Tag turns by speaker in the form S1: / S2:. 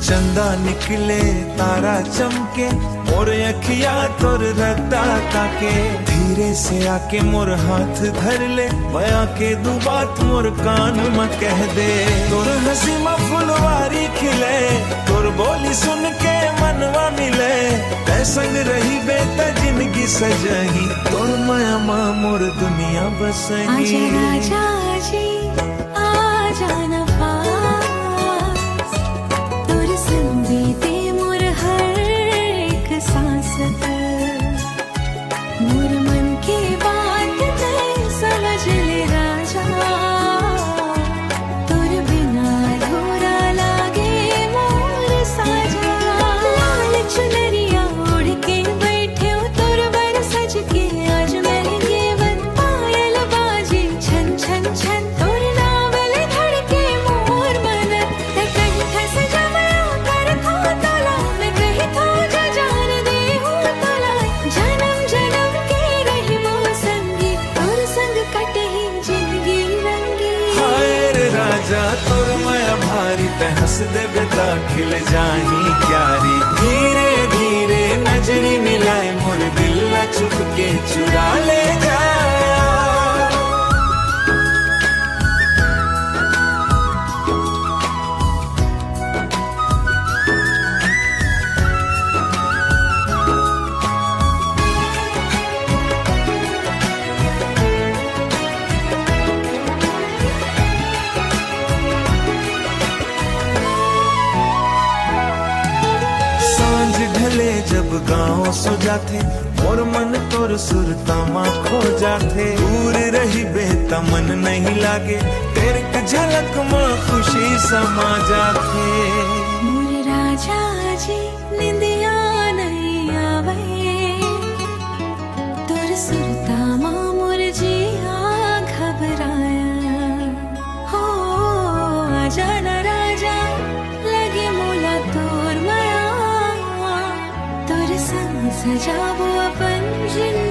S1: चंदा निकले तारा चमके मोर अखिया तोर रद्दा ताके धीरे से आके मोर हाथ धर ले बया के दू बात मोर कान में कह दे तोर हंसी में फुलवारी खिले तोर बोली सुन के मनवा मिले तै संग रही बेटा जिंदगी सजही तोर माया माँ मोर दुनिया बसही।
S2: आजा राजा जी आजा न पास तोर संग बीते मोर हर एक सांस मोर मन की बात नहीं समझ ले राजा तोर बिना अधूरा लागे मोर साजा लाल चुनरिया ओढ़ के बैठे तोर बर सज के आज महंगे बन पायल बाजी छन छन छन तोर नावल धड़के मोर मन ते कहीं फंस जाऊं कर खो तला मैं कहीं खो जा जान दे हूँ तला जन्म जन्म के रही वो संगी तोर संग कटे ही जिंदगी रंगी।
S1: हाय रे राजा तोर माया भारी ते हंस दे बेटा खिल जाही क्यारी धीरे धीरे नजरी मिलाए मोर दिल चुप के चुरा ले जा। सांझ ढले जब गाँव सो जाते मोर मन तोर सुरतामा खो जाते दूर रही बेता मन नहीं लागे तेरे के झलक में खुशी समा जाते।
S2: मोर राजा जी निंदिया नहीं आवे तोर सुरतामा मोर जिया घबराया हो आजा न राजा लगे मोला तोर माया तोर संग सजाबो अपन जिंदगी।